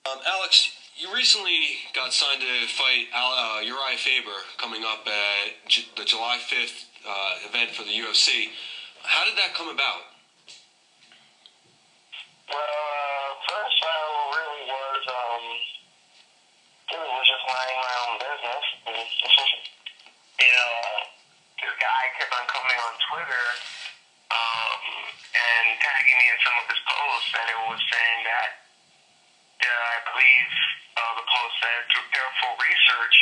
Alex, you recently got signed to fight Uriah Faber coming up at the July 5th event for the UFC. How did that come about? First I really was just minding my own business. This guy kept on coming on Twitter, and tagging me in some of his posts, and it was saying that, I believe, the post said, through careful research,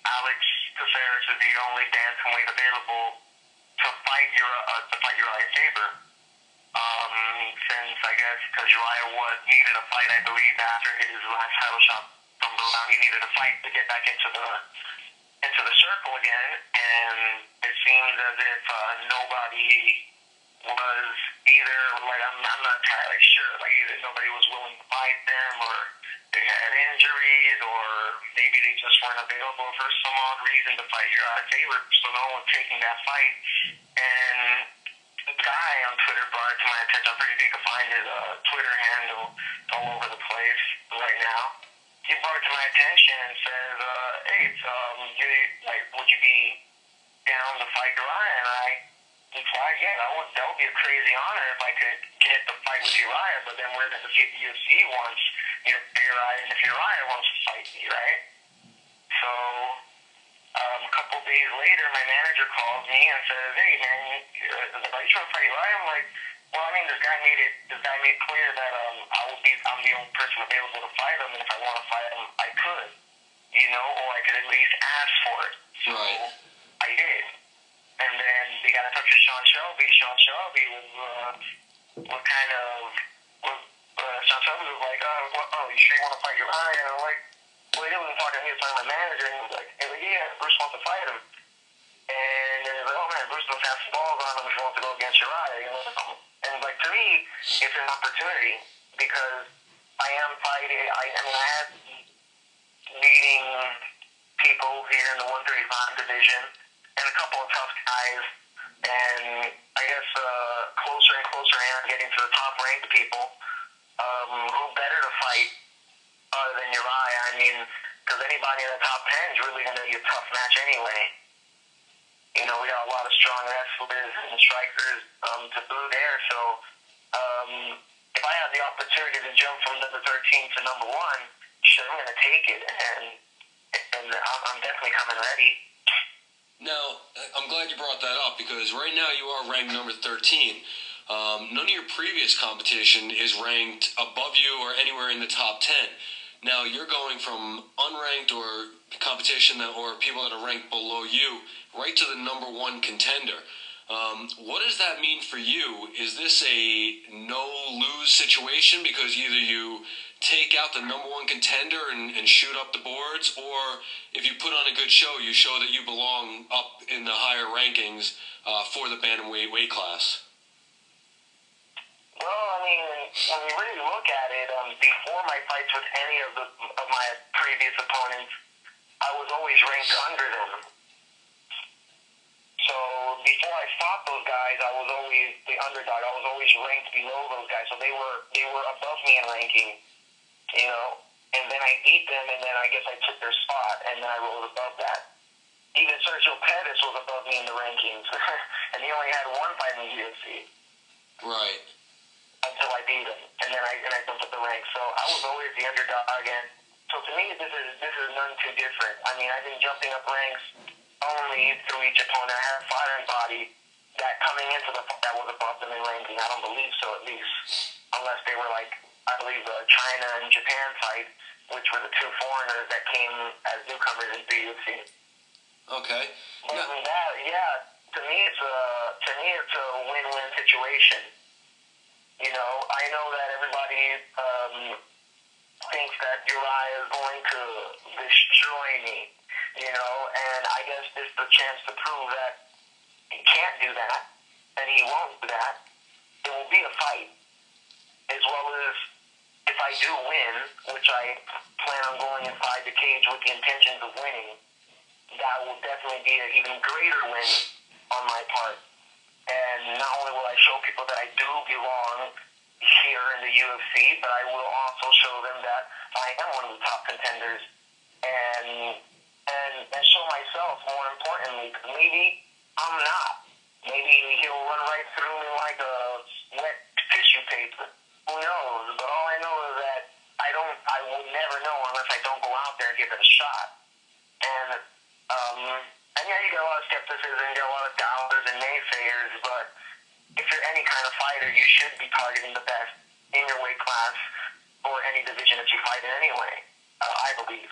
Alex Caceres is the only bantamweight available to fight Uriah Faber. Since, I guess, because Uriah needed a fight, I believe, after his last title shot from Brown, he needed a fight to get back into the circle again, and it seems as if nobody was either, like, I'm not entirely sure, like, either nobody was willing to fight them, or they had injuries, or maybe they just weren't available for some odd reason to fight Uriah Faber, so no one's taking that fight. And the guy on Twitter brought it to my attention. I'm pretty sure you can find his Twitter handle all over the place right now. He brought it to my attention and says, "Hey, would you be down to fight Uriah?" And I replied, "Yeah, that would be a crazy honor if I could get the fight with Uriah. But then we're going to see if the UFC wants Uriah, and if Uriah wants to fight me, right?" So a couple days later, my manager calls me and says, "Hey, man, are you trying to fight Uriah?" I'm like, "Well, I mean, this guy made clear that I'm the only person available to fight him, and if I want to fight him, I could, or I could at least ask for it." So Right. I did, and then they got in touch with Sean Shelby. Sean Shelby Sean Shelby was like, you sure you want to fight Uriah?" And I'm like, well, he wasn't talking to me, he was talking to my manager, and he was like, "Yeah, Bruce wants to fight him." And then he's like, "Oh man, Bruce doesn't have some balls on him if he wants to go against Uriah. And like, to me, it's an opportunity, because I am fighting, I had meeting people here in the 135 division, and a couple of tough guys, and I guess closer and closer I am getting to the top ranked people. Who better to fight other than Uriah? I mean, because anybody in the top 10 is really going to be a tough match anyway. We got a lot of strong wrestlers and strikers to boot there. So if I have the opportunity to jump from number 13 to number 1, sure, I'm going to take it, and I'm definitely coming ready. Now, I'm glad you brought that up because right now you are ranked number 13. None of your previous competition is ranked above you or anywhere in the top 10. Now, you're going from unranked or competition or people that are ranked below you right to the number 1 contender. What does that mean for you? Is this a no-lose situation because either you take out the number 1 contender and shoot up the boards, or if you put on a good show, you show that you belong up in the higher rankings for the bantamweight weight class? Well, I mean, when you really look at it, before my fights with any of my previous opponents, I was always ranked under them. So before I fought those guys, I was always the underdog. I was always ranked below those guys, so they were above me in ranking, And then I beat them, and then I guess I took their spot, and then I rose above that. Even Sergio Pettis was above me in the rankings, and he only had one fight in the UFC. Right. Until I beat him, and then I bumped up the ranks. So I was always the underdog, and so to me, this is none too different. I mean, I've been jumping up ranks only through each opponent. I have a fighting body that coming into the fight that was above them in ranking. I don't believe so, at least, unless they were like, I believe, the China and Japan fight, which were the 2 foreigners that came as newcomers into the UFC. Okay. Other than that, to me it's a win-win situation. I know that everybody thinks that Uriah is going to destroy me, and I guess this is the chance to prove that he can't do that, and he won't do that. It will be a fight, as well as if I do win, which I plan on going inside the cage with the intentions of winning, that will definitely be an even greater win on my part. And not only will I show people that I do belong here in the UFC, but I will also show them that I am one of the top contenders, and and show myself more importantly, because maybe I'm not. Maybe he'll run right through me like a wet tissue paper. Who knows? But all I know is that I will never know unless I don't go out there and give it a shot. And yeah, you get a lot of skepticism, you get a lot of doubters and naysayers, but if you're any kind of fighter, you should be targeting the best in your weight class or any division that you fight in anyway, I believe.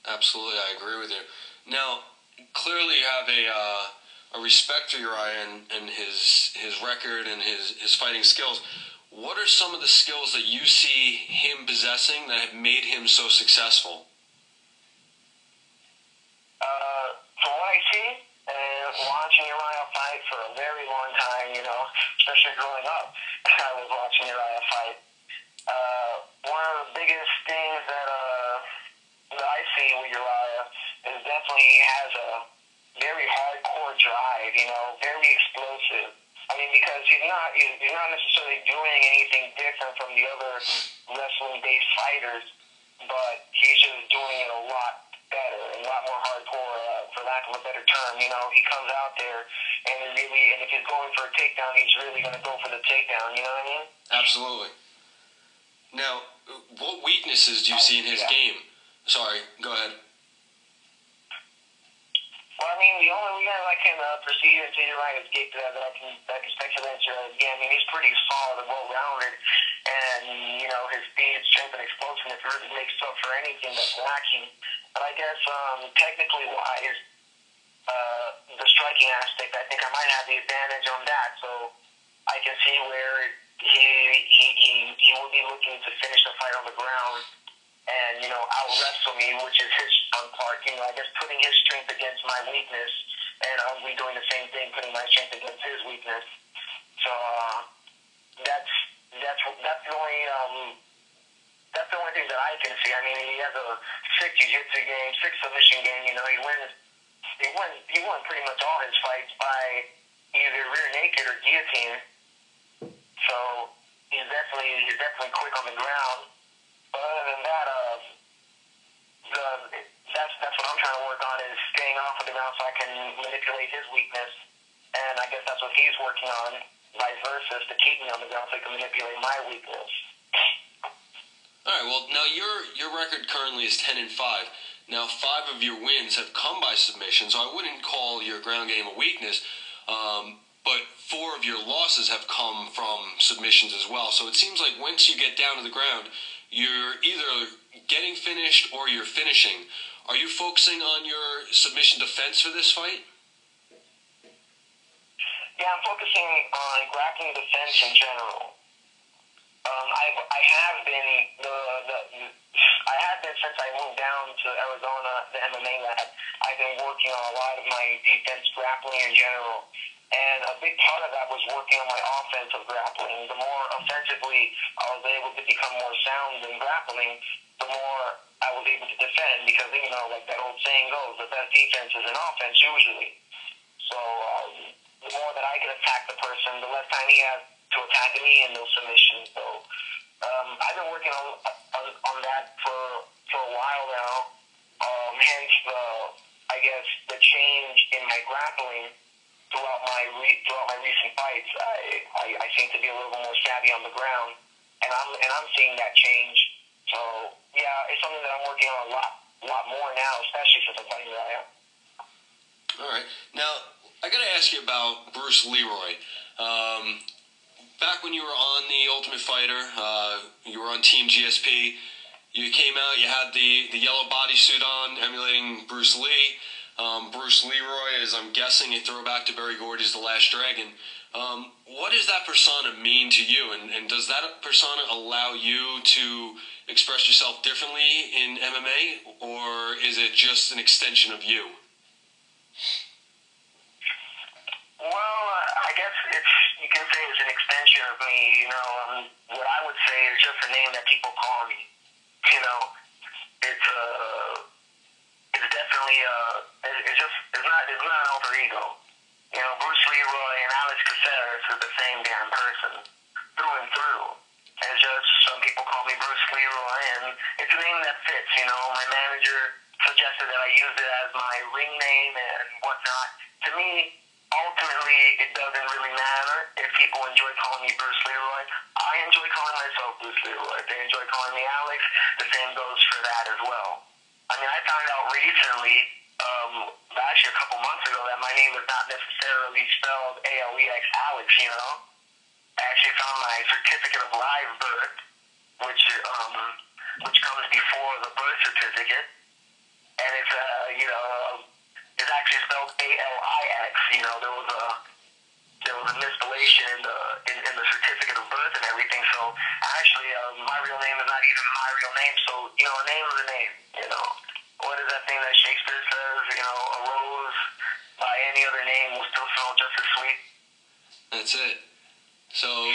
Absolutely, I agree with you. Now, clearly you have a respect for Uriah and his record and his fighting skills. What are some of the skills that you see him possessing that have made him so successful? From what I see, and watching Uriah fight for a very long time, especially growing up, I was watching Uriah fight. One of the biggest things that I see with Uriah is definitely he has a very hardcore drive, very explosive. I mean, because he's not necessarily doing anything different from the other wrestling-based fighters, but he's just doing it a lot better, a lot more hardcore, for lack of a better term. He comes out there and if he's going for a takedown, he's really going to go for the takedown. You know what I mean? Absolutely. Now, what weaknesses do you see in his game? Sorry, go ahead. Well, I mean, the only weakness I can perceive into Uriah's game that I can speculate into again. I mean, he's pretty solid and well-rounded, and his speed, strength, and explosiveness really makes up for anything that's lacking. But I guess technically wise, the striking aspect, I think I might have the advantage on that. So I can see where he will be looking to finish the fight on the ground and out wrestle me, which is his strong part. I guess putting his strength against my weakness, and I'll be doing the same thing, putting my strength against his weakness. So that's the only thing that I can see. I mean, he has a sick jiu-jitsu game, sick submission game. He won pretty much all his fights by either rear naked or guillotine. So he's definitely quick on the ground. But other than that, that's what I'm trying to work on, is staying off of the ground so I can manipulate his weakness. And I guess that's what he's working on, vice versa, to keep me on the ground so he can manipulate my weakness. All right. Well, now your record currently is 10-5. Now, 5 of your wins have come by submission, so I wouldn't call your ground game a weakness. But 4 of your losses have come from submissions as well. So it seems like once you get down to the ground, you're either getting finished or you're finishing. Are you focusing on your submission defense for this fight? Yeah, I'm focusing on grappling defense in general. I have been since I moved down to Arizona, the MMA lab. I've been working on a lot of my defense grappling in general. And a big part of that was working on my offensive grappling. The more offensively I was able to become more sound in grappling, the more I was able to defend, because, like that old saying goes, the best defense is an offense usually. So the more that I can attack the person, the less time he has to attack me in those submissions. So I've been working on that for a while now. Hence the change in my grappling throughout my recent fights. I seem to be a little more savvy on the ground, and I'm seeing that change. So yeah, it's something that I'm working on a lot more now, especially since I'm fighting Uriah. All right. Now I got to ask you about Bruce Leroy. Back when you were on The Ultimate Fighter, you were on Team GSP. You came out, you had the yellow bodysuit on, emulating Bruce Lee. Bruce Leroy is, I'm guessing, a throwback to Barry Gordy's The Last Dragon. What does that persona mean to you, and does that persona allow you to express yourself differently in MMA, or is it just an extension of you? Well, I guess you can say it's an extension of me. What I would say is just a name that people call me. It's definitely it's not an alter ego. Bruce Leroy and Alex Caceres is the same damn person through and through. It's just some people call me Bruce Leroy, and it's a name that fits. You know, my manager suggested that I use it as my ring name and whatnot. To me, ultimately, it doesn't really matter if people enjoy calling me Bruce Leroy. I enjoy calling myself Bruce Leroy. If they enjoy calling me Alex, the same goes for that as well. I mean, I found out recently, actually a couple months ago, that my name is not necessarily spelled Alex, Alex, you know. I actually found my certificate of live birth, which comes before the birth certificate, and it's it's actually spelled Alix. You know, there was a misspellation in the certificate of birth and everything. So actually, my real name is not even my real name. So you know, a name is a name. You know, what is that thing that Shakespeare says? You know, a rose by any other name will still smell just as sweet. That's it. So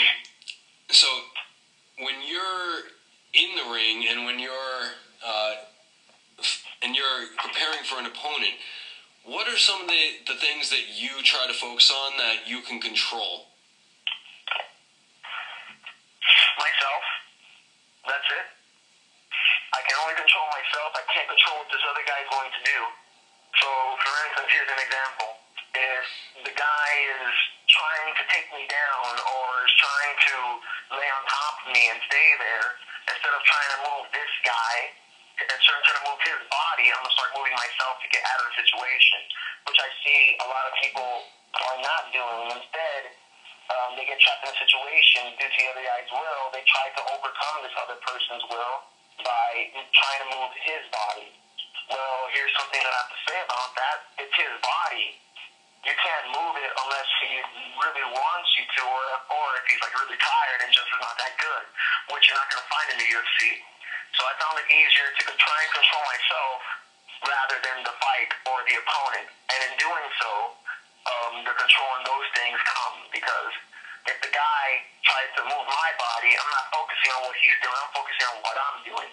when you're in the ring and when you're preparing for an opponent, what are some of the things that you try to focus on that you can control? Myself. That's it. I can only control myself. I can't control what this other guy is going to do. So, for instance, here's an example. If the guy is trying to take me down or is trying to lay on top of me and stay there, instead of trying to move this guy, instead of move his body, I'm going to start moving myself to get out of the situation, which I see a lot of people are not doing. Instead, they get trapped in a situation due to the other guy's will. They try to overcome this other person's will by trying to move his body. Well, here's something that I have to say about that. It's his body. You can't move it unless he really wants you to, or if he's like really tired and just is not that good, which you're not going to find in the UFC. So I found it easier to try and control myself rather than the fight or the opponent. And in doing so, the control in those things come, because if the guy tries to move my body, I'm not focusing on what he's doing. I'm focusing on what I'm doing.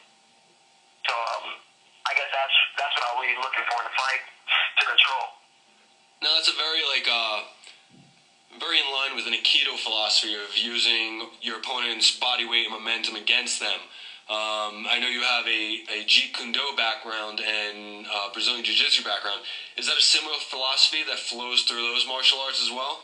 So I guess that's what I'll be looking for in a fight, to control. Now that's a very very in line with an Aikido philosophy of using your opponent's body weight and momentum against them. I know you have a Jeet Kune Do background and Brazilian Jiu-Jitsu background. Is that a similar philosophy that flows through those martial arts as well?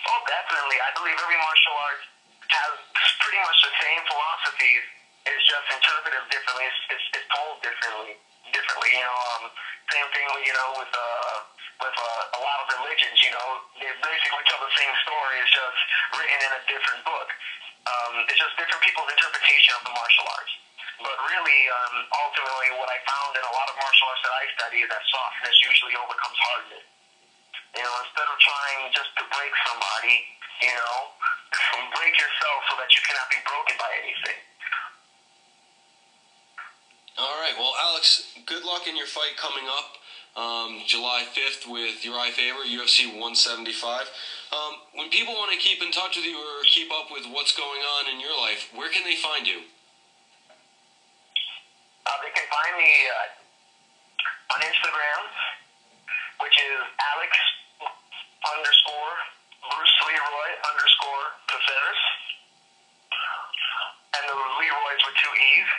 Oh, definitely. I believe every martial art has pretty much the same philosophy. It's just interpreted differently. It's told differently. You know, same thing. You know, with a lot of religions. You know, they basically tell the same story. It's just written in a different book. It's just different people's interpretation of the martial arts. But really, ultimately, what I found in a lot of martial arts that I study is that softness usually overcomes hardness. You know, instead of trying just to break somebody, you know, break yourself so that you cannot be broken by anything. All right. Well, Alex, good luck in your fight coming up July 5th with Uriah Faber, UFC 175. When people want to keep in touch with you or keep up with what's going on in your life, where can they find you? They can find me on Instagram, which is Alex_Bruce Leroy_Caceres. And the Leroy's with two E's.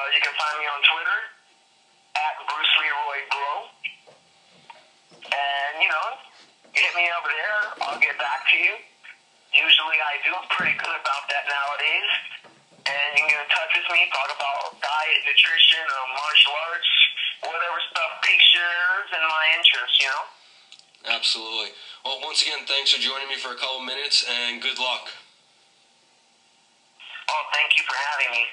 You can find me on Twitter @BruceLeroyBro. And, you know, hit me up there. I'll get back to you. Usually I do pretty good about that nowadays. And you can get in touch with me, talk about diet, nutrition, martial arts, whatever stuff piques yours and my interest, you know? Absolutely. Well, once again, thanks for joining me for a couple minutes, and good luck. Oh, thank you for having me.